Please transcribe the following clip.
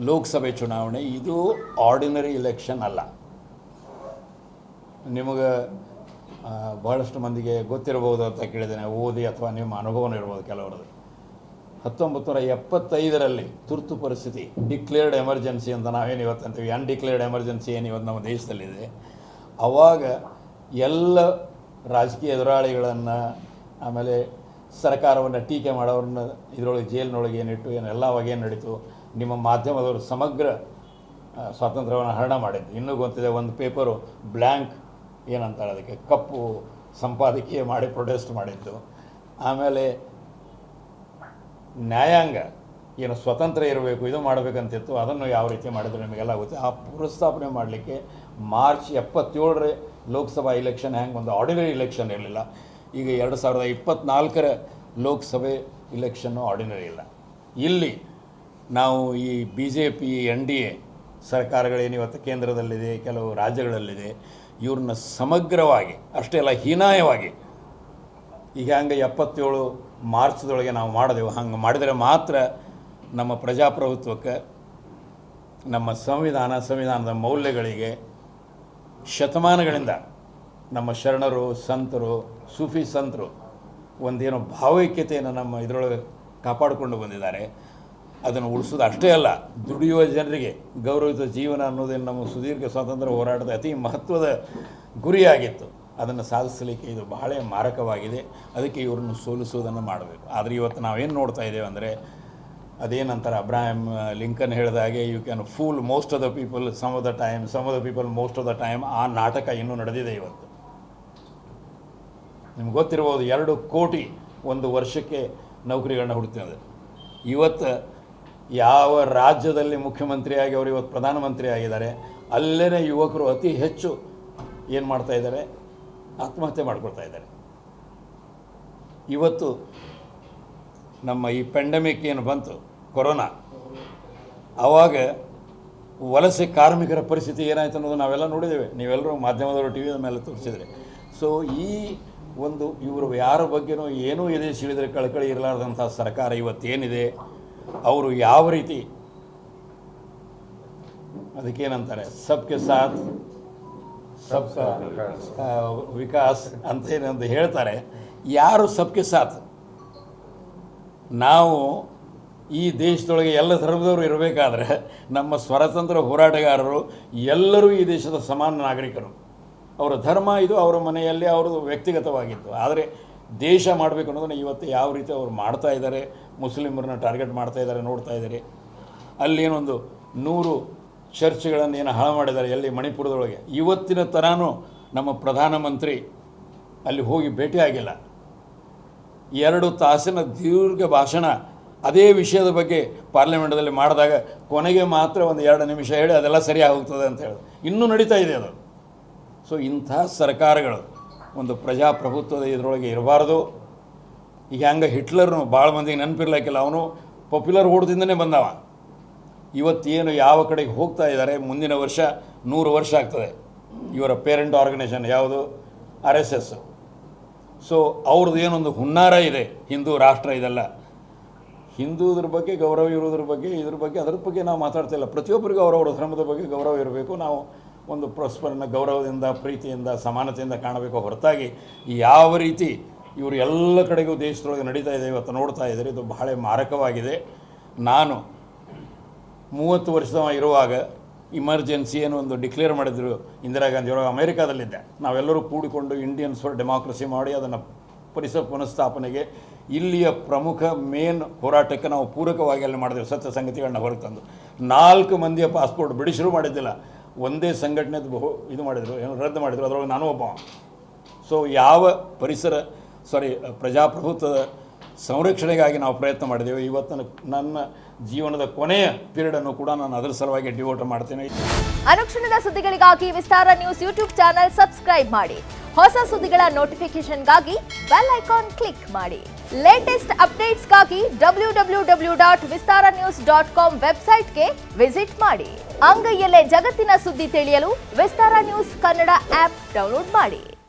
ಲೋಕಸಭೆ ಚುನಾವಣೆ ಇದು ordinary election ಅಲ್ಲ. ನಿಮಗೆ ಬಹಳಷ್ಟು ಮಂದಿಗೆ ಗೊತ್ತಿರಬಹುದು ಅಂತ ಕೇಳಿದ್ದೇನೆ, ಓದಿ ಅಥವಾ ನಿಮ್ಮ ಅನುಭವನೂ ಇರ್ಬೋದು ಕೆಲವರದು. 1975ರಲ್ಲಿ ತುರ್ತು ಪರಿಸ್ಥಿತಿ, ಡಿಕ್ಲೇರ್ಡ್ ಎಮರ್ಜೆನ್ಸಿ ಅಂತ ನಾವೇನು ಇವತ್ತು ಅಂತೀವಿ, ಅನ್ಡಿಕ್ಲೇರ್ಡ್ ಎಮರ್ಜೆನ್ಸಿ ಏನು ಇವತ್ತು ನಮ್ಮ ದೇಶದಲ್ಲಿದೆ. ಆವಾಗ ಎಲ್ಲ ರಾಜಕೀಯ ಎದುರಾಳಿಗಳನ್ನು, ಆಮೇಲೆ ಸರ್ಕಾರವನ್ನು ಟೀಕೆ ಮಾಡೋರನ್ನ ಇದರೊಳಗೆ ಜೈಲಿನೊಳಗೆ ಏನಿಟ್ಟು ಏನೆಲ್ಲ ಅವಾಗೇನು ನಡೀತು. ನಿಮ್ಮ ಮಾಧ್ಯಮದವರು ಸಮಗ್ರ ಸ್ವಾತಂತ್ರ್ಯವನ್ನು ಹರಣ ಮಾಡಿದ್ದು. ಇನ್ನೂ ಗೊತ್ತಿದೆ, ಒಂದು ಪೇಪರು ಬ್ಲ್ಯಾಂಕ್ ಏನಂತಾರೆ ಅದಕ್ಕೆ, ಕಪ್ಪು ಸಂಪಾದಕೀಯ ಮಾಡಿ ಪ್ರೊಟೆಸ್ಟ್ ಮಾಡಿದ್ದು. ಆಮೇಲೆ ನ್ಯಾಯಾಂಗ ಏನು ಸ್ವತಂತ್ರ ಇರಬೇಕು, ಇದು ಮಾಡಬೇಕಂತಿತ್ತು, ಅದನ್ನು ಯಾವ ರೀತಿ ಮಾಡಿದ್ರು ನಿಮಗೆಲ್ಲ ಗೊತ್ತು. ಆ ಪುನಃಸ್ಥಾಪನೆ ಮಾಡಲಿಕ್ಕೆ ಮಾರ್ಚ್ 77 ಲೋಕಸಭಾ ಇಲೆಕ್ಷನ್ ಹೆಂಗೆ ಒಂದು ಆರ್ಡಿನರಿ ಇಲೆಕ್ಷನ್ ಇರಲಿಲ್ಲ, ಈಗ 2024 ಲೋಕಸಭೆ ಇಲೆಕ್ಷನ್ನು ಆರ್ಡಿನರಿ ಇಲ್ಲ. ಇಲ್ಲಿ ನಾವು ಈ BJP NDA ಸರ್ಕಾರಗಳೇನು ಇವತ್ತು ಕೇಂದ್ರದಲ್ಲಿದೆ, ಕೆಲವು ರಾಜ್ಯಗಳಲ್ಲಿದೆ, ಇವ್ರನ್ನ ಸಮಗ್ರವಾಗಿ ಅಷ್ಟೇ ಅಲ್ಲ ಹೀನಾಯವಾಗಿ ಈಗ ಹಂಗೆ 77 ಮಾರ್ಚ್ದೊಳಗೆ ನಾವು ಮಾಡಿದೆವು. ಹಂಗೆ ಮಾಡಿದರೆ ಮಾತ್ರ ನಮ್ಮ ಪ್ರಜಾಪ್ರಭುತ್ವಕ್ಕೆ, ನಮ್ಮ ಸಂವಿಧಾನದ ಮೌಲ್ಯಗಳಿಗೆ ಶತಮಾನಗಳಿಂದ ನಮ್ಮ ಶರಣರು, ಸಂತರು, ಸೂಫಿ ಸಂತರು ಒಂದೇನೋ ಭಾವೈಕ್ಯತೆಯನ್ನು ನಮ್ಮ ಇದರೊಳಗೆ ಕಾಪಾಡಿಕೊಂಡು ಬಂದಿದ್ದಾರೆ. ಅದನ್ನು ಉಳಿಸೋದು ಅಷ್ಟೇ ಅಲ್ಲ, ದುಡಿಯುವ ಜನರಿಗೆ ಗೌರವಿತ ಜೀವನ ಅನ್ನೋದೇನು ನಮ್ಮ ಸುದೀರ್ಘ ಸ್ವಾತಂತ್ರ್ಯ ಹೋರಾಟದ ಅತಿ ಮಹತ್ವದ ಗುರಿಯಾಗಿತ್ತು. ಅದನ್ನು ಸಾಧಿಸಲಿಕ್ಕೆ ಇದು ಬಹಳ ಮಾರಕವಾಗಿದೆ. ಅದಕ್ಕೆ ಇವರನ್ನು ಸೋಲಿಸೋದನ್ನು ಮಾಡಬೇಕು. ಆದರೆ ಇವತ್ತು ನಾವೇನು ನೋಡ್ತಾ ಇದ್ದೇವೆ ಅಂದರೆ, ಅದೇನಂತಾರೆ ಅಬ್ರಾಹಂ ಲಿಂಕನ್ ಹೇಳಿದ ಹಾಗೆ, you can fool most of the people some of the time, some of the people most of the time. ಆ ನಾಟಕ ಇನ್ನೂ ನಡೆದಿದೆ ಇವತ್ತು. ನಿಮ್ಗೆ ಗೊತ್ತಿರ್ಬೋದು, 2 ಕೋಟಿ ಒಂದು ವರ್ಷಕ್ಕೆ ನೌಕರಿಗಳನ್ನ ಹುಡುಕ್ತಿದೆ. ಇವತ್ತು ಯಾವ ರಾಜ್ಯದಲ್ಲಿ ಮುಖ್ಯಮಂತ್ರಿಯಾಗಿ ಅವರು ಇವತ್ತು ಪ್ರಧಾನಮಂತ್ರಿ ಆಗಿದ್ದಾರೆ, ಅಲ್ಲೇ ಯುವಕರು ಅತಿ ಹೆಚ್ಚು ಏನು ಮಾಡ್ತಾ ಇದ್ದಾರೆ, ಆತ್ಮಹತ್ಯೆ ಮಾಡ್ಕೊಳ್ತಾ ಇದ್ದಾರೆ. ಇವತ್ತು ನಮ್ಮ ಈ ಪೆಂಡಮಿಕ್ ಏನು ಬಂತು, ಕೊರೋನಾ, ಆವಾಗ ವಲಸೆ ಕಾರ್ಮಿಕರ ಪರಿಸ್ಥಿತಿ ಏನಾಯಿತು ಅನ್ನೋದು ನಾವೆಲ್ಲ ನೋಡಿದ್ದೇವೆ. ನೀವೆಲ್ಲರೂ ಮಾಧ್ಯಮದವರು ಟಿ ವಿಯ ಮೇಲೆ ತೋರಿಸಿದರೆ. ಸೊ ಈ ಒಂದು ಇವರು ಯಾರ ಬಗ್ಗೆನೂ ಏನೂ ಇದೆ ಸಿಳಿದರೆ ಕಳಕಳಿ ಇರಲಾರ್ದಂಥ ಸರ್ಕಾರ ಇವತ್ತೇನಿದೆ, ಅವರು ಯಾವ ರೀತಿ ಅದಕ್ಕೇನಂತಾರೆ ಸಬ್ಕೆ ಸಾಥ್ ಸಬ್ಕಾ ವಿಕಾಸ್ ಅಂತ ಏನಂತ ಹೇಳ್ತಾರೆ. ಯಾರು ಸಬ್ಕೆ ಸಾಥ್? ನಾವು ಈ ದೇಶದೊಳಗೆ ಎಲ್ಲ ಧರ್ಮದವರು ಇರಬೇಕಾದ್ರೆ ನಮ್ಮ ಸ್ವಾತಂತ್ರ್ಯ ಹೋರಾಟಗಾರರು ಎಲ್ಲರೂ ಈ ದೇಶದ ಸಮಾನ ನಾಗರಿಕರು. ಅವರ ಧರ್ಮ ಇದು, ಅವರ ಮನೆಯಲ್ಲಿ ಅವ್ರದ್ದು ವ್ಯಕ್ತಿಗತವಾಗಿತ್ತು. ಆದರೆ ದೇಶ ಮಾಡಬೇಕು ಅನ್ನೋದನ್ನು ಇವತ್ತು ಯಾವ ರೀತಿ ಅವರು ಮಾಡ್ತಾ ಇದ್ದಾರೆ, ಮುಸ್ಲಿಮರನ್ನ ಟಾರ್ಗೆಟ್ ಮಾಡ್ತಾ ಇದ್ದಾರೆ ನೋಡ್ತಾ ಇದ್ದಾರೆ. ಅಲ್ಲೇನೊಂದು 100 ಚರ್ಚ್ಗಳನ್ನು ಏನು ಹಾಳು ಮಾಡಿದ್ದಾರೆ ಎಲ್ಲಿ ಮಣಿಪುರದೊಳಗೆ. ಇವತ್ತಿನ ತನೂ ನಮ್ಮ ಪ್ರಧಾನಮಂತ್ರಿ ಅಲ್ಲಿ ಹೋಗಿ ಭೇಟಿಯಾಗಿಲ್ಲ. 2 ತಾಸಿನ ದೀರ್ಘ ಭಾಷಣ ಅದೇ ವಿಷಯದ ಬಗ್ಗೆ ಪಾರ್ಲಿಮೆಂಟಲ್ಲಿ ಮಾಡಿದಾಗ ಕೊನೆಗೆ ಮಾತ್ರ ಒಂದು 2 ನಿಮಿಷ ಹೇಳಿ ಅದೆಲ್ಲ ಸರಿಯಾಗಿ ಹೋಗ್ತದೆ ಅಂತ ಹೇಳಿ ಇನ್ನೂ ನಡೀತಾ ಇದೆ ಅದು. ಸೊ ಇಂಥ ಸರ್ಕಾರಗಳು ಒಂದು ಪ್ರಜಾಪ್ರಭುತ್ವದ ಇದರೊಳಗೆ ಇರಬಾರ್ದು. ಈಗ ಹಂಗೆ ಹಿಟ್ಲರ್ನು ಭಾಳ ಮಂದಿಗೆ ನೆನಪಿರ್ಲಿಕ್ಕಿಲ್ಲ, ಅವನು ಪಾಪ್ಯುಲರ್ ಓಟ್ದಿಂದನೇ ಬಂದವ. ಇವತ್ತೇನು ಯಾವ ಕಡೆಗೆ ಹೋಗ್ತಾ ಇದ್ದಾರೆ, ಮುಂದಿನ ವರ್ಷ 100 ವರ್ಷ ಆಗ್ತದೆ ಇವರ ಪೇರೆಂಟ್ ಆರ್ಗನೈಸೇಷನ್ ಯಾವುದು, RSS. ಸೊ ಅವ್ರದ್ದು ಏನೊಂದು ಹುನ್ನಾರ ಇದೆ, ಹಿಂದೂ ರಾಷ್ಟ್ರ ಇದೆಲ್ಲ. ಹಿಂದೂದ್ರ ಬಗ್ಗೆ ಗೌರವ ಇರೋದ್ರ ಬಗ್ಗೆ ಇದ್ರ ಬಗ್ಗೆ ಅದ್ರ ಬಗ್ಗೆ ನಾವು ಮಾತಾಡ್ತಾ ಇಲ್ಲ. ಪ್ರತಿಯೊಬ್ಬರಿಗೂ ಅವರವರ ಧರ್ಮದ ಬಗ್ಗೆ ಗೌರವ ಇರಬೇಕು. ನಾವು ಒಂದು ಪರಸ್ಪರನ ಗೌರವದಿಂದ, ಪ್ರೀತಿಯಿಂದ, ಸಮಾನತೆಯಿಂದ ಕಾಣಬೇಕು. ಹೊರತಾಗಿ ಯಾವ ರೀತಿ ಇವರು ಎಲ್ಲ ಕಡೆಗೂ ದೇಶದೊಳಗೆ ನಡೀತಾ ಇದೆ ಇವತ್ತು ನೋಡ್ತಾ ಇದ್ದಾರೆ, ಇದು ಬಹಳ ಮಾರಕವಾಗಿದೆ. ನಾನು 30 ವರ್ಷದವ ಇರುವಾಗ ಇಮರ್ಜೆನ್ಸಿ ಏನು ಒಂದು ಡಿಕ್ಲೇರ್ ಮಾಡಿದ್ರು ಇಂದಿರಾ ಗಾಂಧಿಯವರು, ಅಮೇರಿಕಾದಲ್ಲಿದ್ದೆ. ನಾವೆಲ್ಲರೂ ಕೂಡಿಕೊಂಡು ಇಂಡಿಯನ್ಸ್ ಫಾರ್ ಡೆಮಾಕ್ರಸಿ ಮಾಡಿ ಅದನ್ನು ಪುನಃಸ್ಥಾಪನೆಗೆ ಇಲ್ಲಿಯ ಪ್ರಮುಖ ಮೇನ್ ಹೋರಾಟಕ್ಕೆ ನಾವು ಪೂರಕವಾಗಿ ಅಲ್ಲಿ ಮಾಡಿದೆವು. ಸತ್ಯ ಸಂಗತಿಗಳನ್ನ ಹೊರಗೆ ತಂದು 4 ಮಂದಿಯ ಪಾಸ್ಪೋರ್ಟ್ ಬಿಡಿಸಲು ಮಾಡಿದ್ದಿಲ್ಲ, ಒಂದೇ ಸಂಘಟನೆದು ಇದು ಮಾಡಿದರು, ಏನು ರದ್ದು ಮಾಡಿದರು, ಅದರೊಳಗೆ ನಾನು ಒಬ್ಬ. ಸೊ ಯಾವ ಪ್ರಜಾಪ್ರಭುತ್ವದ ಸಂರಕ್ಷಣೆಗಾಗಿ ನಾವು ಪ್ರಯತ್ನ ಮಾಡಿದ್ದೇವೆ. ಇವತ್ತು ನನ್ನ ಜೀವನದ ಕೊನೆಯ ಪೀರಿಯಡನ್ನು ಕೂಡ ನಾನು ಅದರ ಸಲುವಾಗಿ ಡಿವೋಟ್ ಮಾಡ್ತೇನೆ. ಅನುಕ್ಷಣದ ಸುದ್ದಿಗಳಿಗಾಗಿ ವಿಸ್ತಾರ ನ್ಯೂಸ್ ಯೂಟ್ಯೂಬ್ ಚಾನೆಲ್ ಸಬ್ಸ್ಕ್ರೈಬ್ ಮಾಡಿ. ಹೊಸ ಸುದ್ದಿಗಳ ನೋಟಿಫಿಕೇಶನ್ಗಾಗಿ ಬೆಲ್ ಐಕಾನ್ ಕ್ಲಿಕ್ ಮಾಡಿ. ಲೇಟೆಸ್ಟ್ ಅಪ್ಡೇಟ್ಸ್ಗಾಗಿ www.vistaranews.com ವೆಬ್ಸೈಟ್ಗೆ ವಿಸಿಟ್ ಮಾಡಿ. ಅಂಗೈಯಲ್ಲೇ ಜಗತ್ತಿನ ಸುದ್ದಿ ತಿಳಿಯಲು ವಿಸ್ತಾರ ನ್ಯೂಸ್ ಕನ್ನಡ ಆಪ್ ಡೌನ್ಲೋಡ್ ಮಾಡಿ.